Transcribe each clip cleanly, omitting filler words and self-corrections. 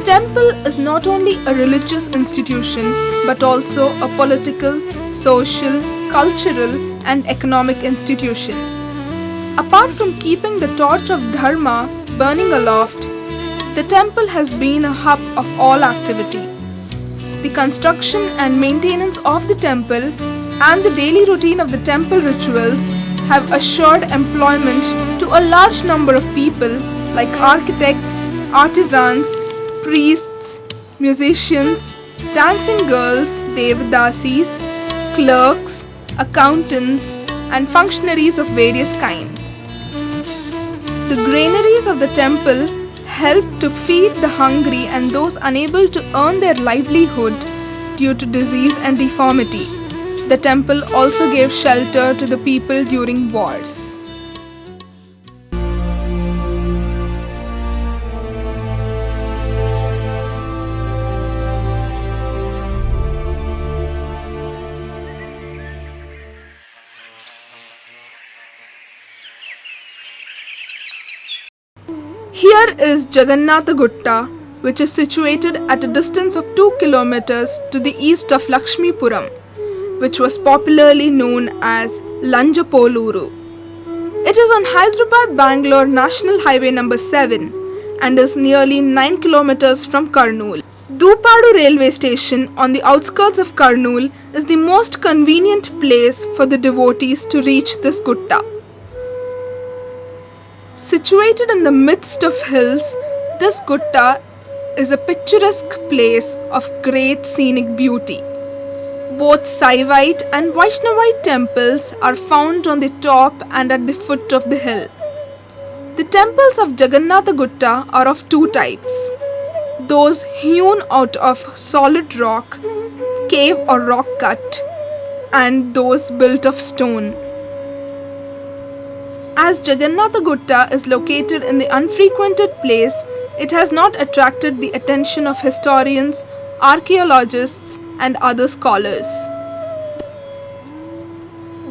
temple is not only a religious institution but also a political, social, cultural, and economic institution. Apart from keeping the torch of Dharma burning aloft, the temple has been a hub of all activity. The construction and maintenance of the temple and the daily routine of the temple rituals have assured employment to a large number of people like architects, artisans, priests, musicians, dancing girls, devadasis, clerks, accountants, and functionaries of various kinds. The granaries of the temple help to feed the hungry and those unable to earn their livelihood due to disease and deformity. The temple also gave shelter to the people during wars. Here is Jagannatha Gutta, which is situated at a distance of 2 kilometers to the east of Lakshmipuram, which was popularly known as Lanjapoluru. It is on Hyderabad-Bangalore National Highway number 7 and is nearly 9 kilometers from Kurnool. Dupadu railway station on the outskirts of Kurnool is the most convenient place for the devotees to reach this Gutta. Situated in the midst of hills, this Gutta is a picturesque place of great scenic beauty. Both Saivite and Vaishnavite temples are found on the top and at the foot of the hill. The temples of Jagannatha Gutta are of two types: those hewn out of solid rock, cave or rock cut, and those built of stone. As Jagannatha Gutta is located in the unfrequented place, it has not attracted the attention of historians, archaeologists, and other scholars.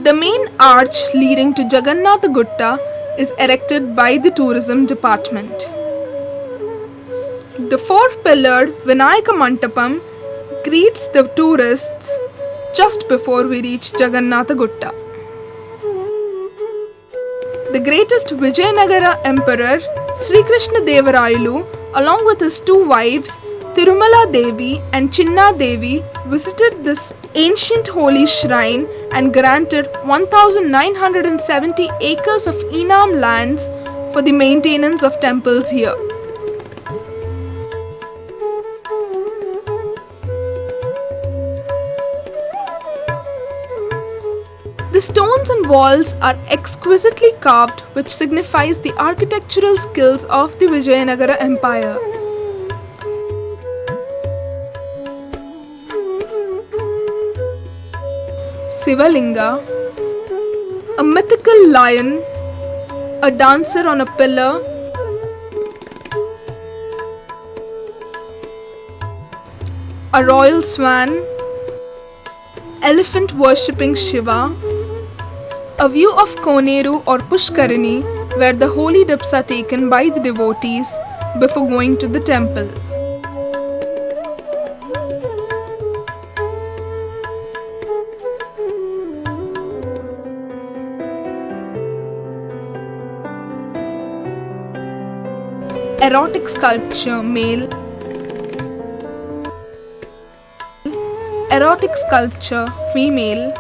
The main arch leading to Jagannatha Gutta is erected by the tourism department. The four-pillared Vinayaka Mantapam greets the tourists just before we reach Jagannatha Gutta. The greatest Vijayanagara Emperor Sri Krishna Devarayulu, along with his two wives Tirumala Devi and Chinna Devi, visited this ancient holy shrine and granted 1,970 acres of Enam lands for the maintenance of temples here. The stones and walls are exquisitely carved, which signifies the architectural skills of the Vijayanagara Empire. Sivalinga, a mythical lion, a dancer on a pillar, a royal swan, elephant worshipping Shiva, a view of Koneru or Pushkarini, where the holy dips are taken by the devotees before going to the temple. Erotic sculpture male, erotic sculpture female,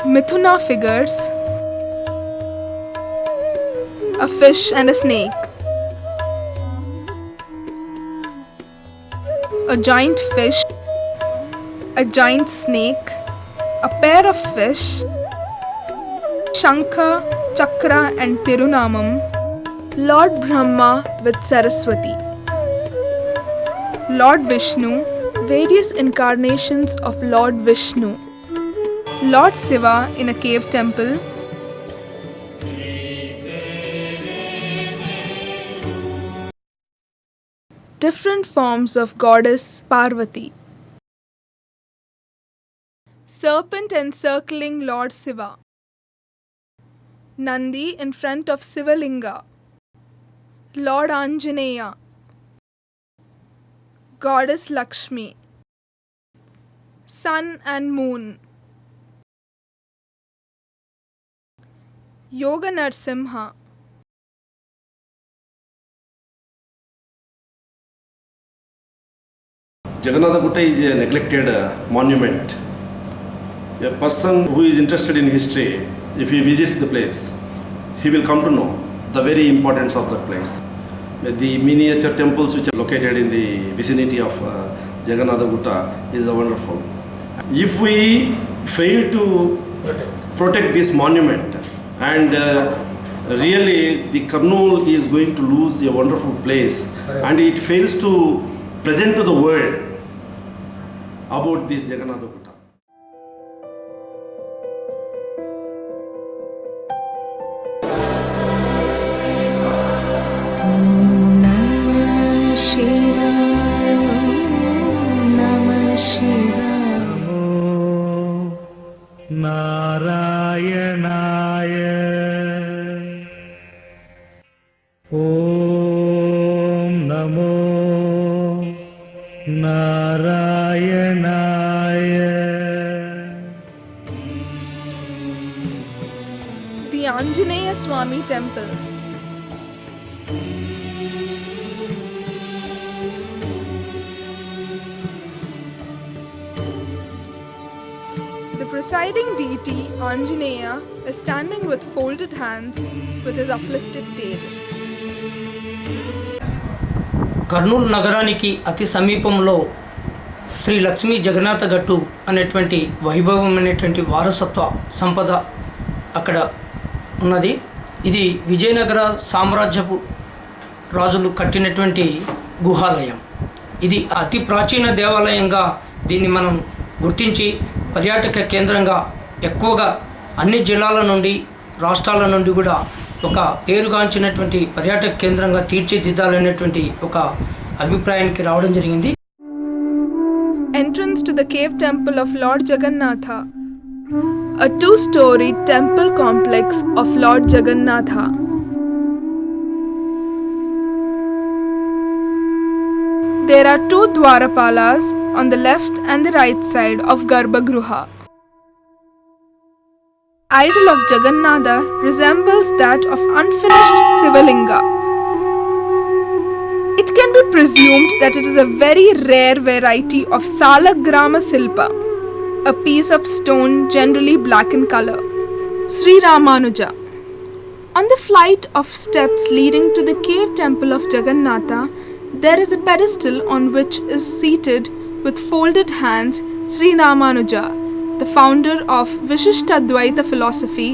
Mithuna figures, a fish and a snake, a giant fish, a giant snake, a pair of fish, Shankha, Chakra and Tirunamam, Lord Brahma with Saraswati, Lord Vishnu, various incarnations of Lord Vishnu, Lord Siva in a cave temple, different forms of goddess Parvati, serpent encircling Lord Siva, Nandi in front of Sivalinga, Lord Anjaneya, Goddess Lakshmi. Sun and Moon. Yoga Narsimha. Jagannatha Gutta is a neglected monument. A person who is interested in history, if he visits the place, he will come to know the very importance of that place. The miniature temples which are located in the vicinity of Jagannatha Gutta is wonderful. If we fail to protect this monument, and really the Kurnool is going to lose a wonderful place, and it fails to present to the world about this Jagannatha Gutta. Narayanaaya Om Namo Narayanaya. The Anjaneya Swami Temple. The presiding deity, Anjaneya, is standing with folded hands with his uplifted tail. Kurnool నగరానికి అతి సమీపంలో శ్రీ లక్ష్మీ జగన్నాథ గట్టు అనేటువంటి వైభవమైనటువంటి వారసత్వ సంపద అక్కడ ఉన్నది. ఇది విజయనగర సామ్రాజ్యపు రాజులు కట్టినటువంటి గుహాలయం. ఇది అతి ప్రాచీన దేవాలయంగా దీన్ని మనం గుర్తించి పర్యాటక కేంద్రంగా ఎక్కువగా అన్ని జిల్లాల నుండి రాష్ట్రాల నుండి కూడా ఒక పేరుగాంచినటువంటి పర్యాటక కేంద్రంగా తీర్చిదిద్దాలనేటువంటి ఒక అభిప్రాయానికి రావడం జరిగింది. Entrance to the cave temple of Lord Jagannatha, a two-storied temple complex of Lord Jagannatha. There are two Dwarapalas on the left and the right side of Garbhagruha. Idol of Jagannatha resembles that of unfinished Sivalinga. It can be presumed that it is a very rare variety of Salagrama Silpa, a piece of stone generally black in color. Sri Ramanuja. On the flight of steps leading to the cave temple of Jagannatha, there is a pedestal on which is seated with folded hands Sri Ramanuja, the founder of Vishishtadvaita philosophy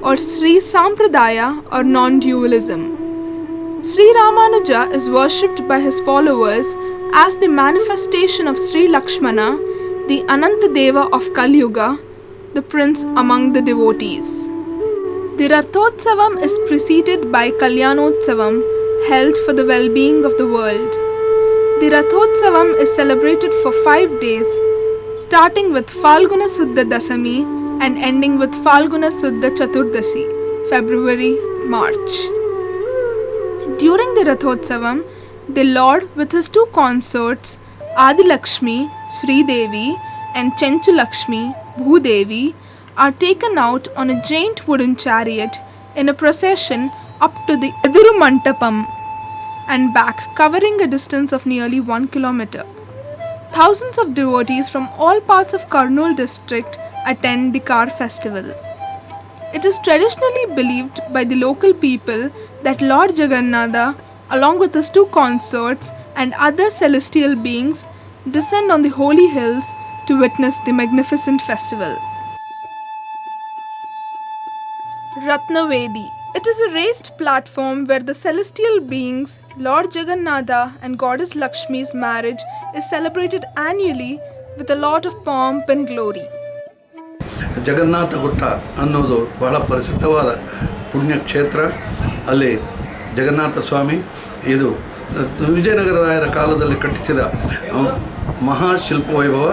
or Sri Sampradaya or non-dualism. Sri Ramanuja is worshipped by his followers as the manifestation of Sri Lakshmana, the Anantadeva of Kali Yuga, the prince among the devotees. The Rathotsavam is preceded by Kalyanotsavam, held for the well-being of the world. The Rathotsavam is celebrated for 5 days, starting with Falguna Suddha Dasami and ending with Falguna Suddha Chaturdasi, February-March. During the Rathotsavam, the Lord with his two consorts, Adi Lakshmi, Sri Devi, and Chenchu Lakshmi, Bhudevi, are taken out on a giant wooden chariot in a procession up to the Eduru Mantapam and back, covering a distance of nearly 1 kilometer. Thousands of devotees from all parts of Kurnool district attend the Kar festival. It is traditionally believed by the local people that Lord Jagannatha, along with his two consorts and other celestial beings, descend on the holy hills to witness the magnificent festival. Ratnavedi. It is a raised platform where the celestial beings, Lord Jagannatha and Goddess Lakshmi's marriage is celebrated annually with a lot of pomp and glory. Jagannath ಗುಟ್ಟ ಅನ್ನೋದು ಬಹಳ ಪ್ರಸಿದ್ಧವಾದ ಪುಣ್ಯಕ್ಷೇತ್ರ. ಅಲ್ಲಿ ಜಗನ್ನಾಥ ಸ್ವಾಮಿ ಇದು ವಿಜಯನಗರ ರಾಯರ ಕಾಲದಲ್ಲಿ ಕಟ್ಟಿಸಿದ ಮಹಾಶಿಲ್ಪ ವೈಭವ.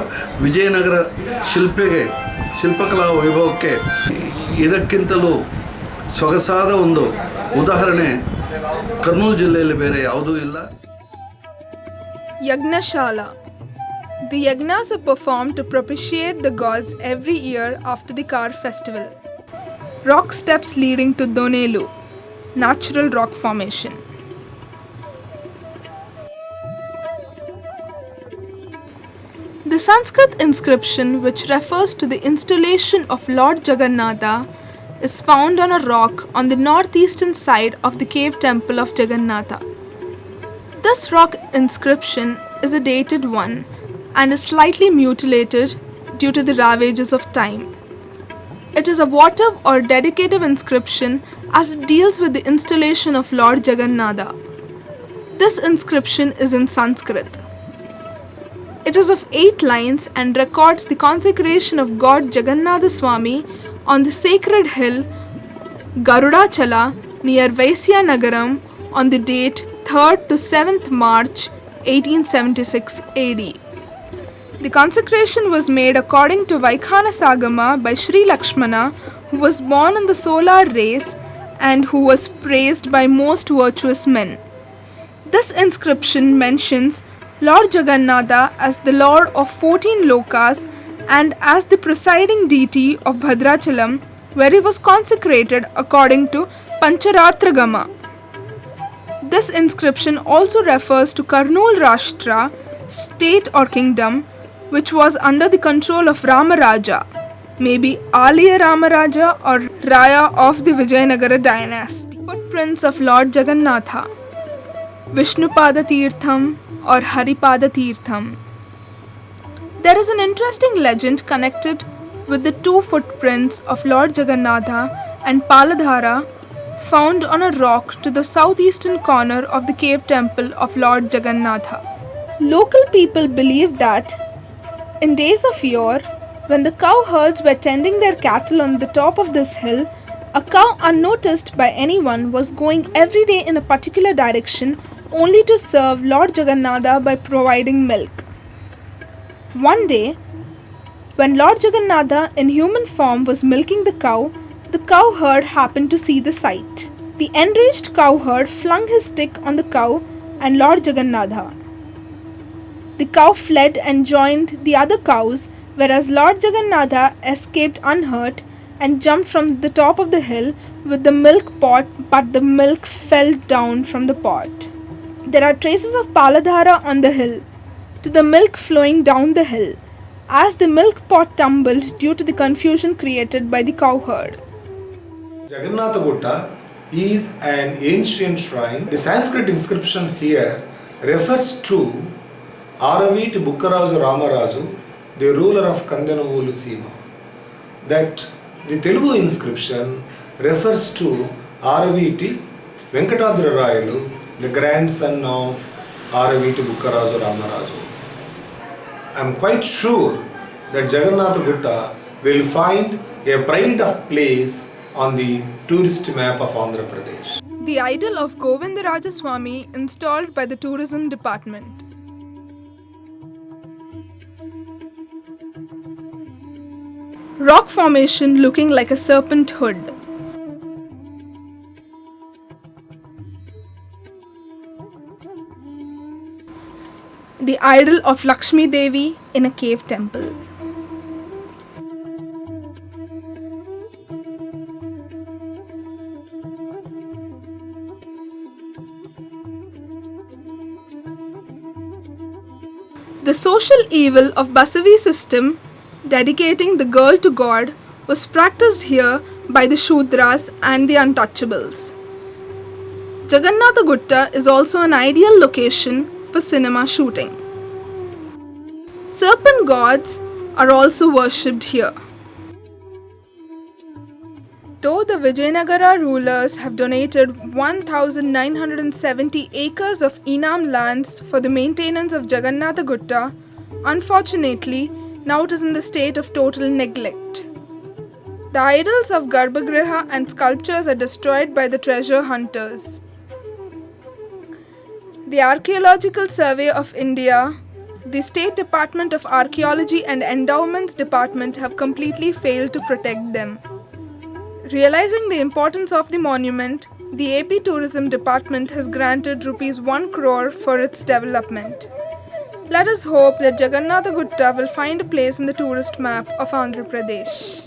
ವಿಜಯನಗರ ಶಿಲ್ಪಕಲಾ ವೈಭವಕ್ಕೆ ಇದಕ್ಕಿಂತಲೂ ಸೊಗಸಾದ ಒಂದು ಉದಾಹರಣೆ ಕರ್ನೂಲು ಜಿಲ್ಲೆಯಲ್ಲಿ ಬೇರೆ ಯಾವುದೂ ಇಲ್ಲ. Yagnashala. The yagnas are performed to propitiate the gods every year after the Kar festival. Rock steps leading to Donelu, natural rock formation. The Sanskrit inscription, which refers to the installation of Lord Jagannatha, is found on a rock on the northeastern side of the cave temple of Jagannatha. This rock inscription is a dated one and is slightly mutilated due to the ravages of time. It is a votive or dedicative inscription as it deals with the installation of Lord Jagannatha. This inscription is in Sanskrit. It is of 8 lines and records the consecration of God Jagannatha Swami on the sacred hill Garudachala near Vaisya Nagaram on the date 3rd to 7th March 1876 AD. The consecration was made according to Vaikhana Sagama by Sri Lakshmana, who was born in the solar race and who was praised by most virtuous men. This inscription mentions Lord Jagannatha as the Lord of 14 lokas and as the presiding deity of Bhadrachalam, where he was consecrated according to Pancharatra Gama. This inscription also refers to Karnool Rashtra, state or kingdom, which was under the control of Ramaraja, maybe Aliya Ramaraja or Raya of the Vijayanagara dynasty. Footprints of Lord Jagannatha, Vishnupada Tirtham or Haripada Tirtham. There is an interesting legend connected with the 2 footprints of Lord Jagannatha and Paladhara found on a rock to the southeastern corner of the cave temple of Lord Jagannatha. Local people believe that in days of yore, when the cow herds were tending their cattle on the top of this hill, a cow unnoticed by anyone was going every day in a particular direction only to serve Lord Jagannatha by providing milk. One day, when Lord Jagannatha in human form was milking the cow herd happened to see the sight. The enraged cow herd flung his stick on the cow and Lord Jagannatha. The cow fled and joined the other cows, whereas Lord Jagannatha escaped unhurt and jumped from the top of the hill with the milk pot, but the milk fell down from the pot. There are traces of Paladhara on the hill, to the milk flowing down the hill, as the milk pot tumbled due to the confusion created by the cow herd. Jagannatha Gutta is an ancient shrine. The Sanskrit inscription here refers to Araviti Bukkaraju Ramaraju, the ruler of Kandanavolu Sima. That the Telugu inscription refers to Araviti Venkatadra Rayalu, the grandson of Araviti Bukkaraju Ramaraju. I am quite sure that Jagannatha Gutta will find a pride of place on the tourist map of Andhra Pradesh. The idol of Govindaraja Swami installed by the tourism department. Rock formation looking like a serpent hood. The idol of Lakshmi Devi in a cave temple. The social evil of Basavi system, dedicating the girl to God, was practiced here by the Shudras and the untouchables. Jagannatha Gutta is also an ideal location for cinema shooting. Serpent gods are also worshipped here. Though the Vijayanagara rulers have donated 1,970 acres of Enam lands for the maintenance of Jagannatha Gutta, unfortunately, now it is in the state of total neglect. The idols of Garbhagriha and sculptures are destroyed by the treasure hunters. The Archaeological Survey of India, the State Department of Archaeology and Endowments Department have completely failed to protect them. Realizing the importance of the monument, the AP Tourism Department has granted Rs 1 crore for its development. Let us hope that Jagannatha Gutta will find a place in the tourist map of Andhra Pradesh.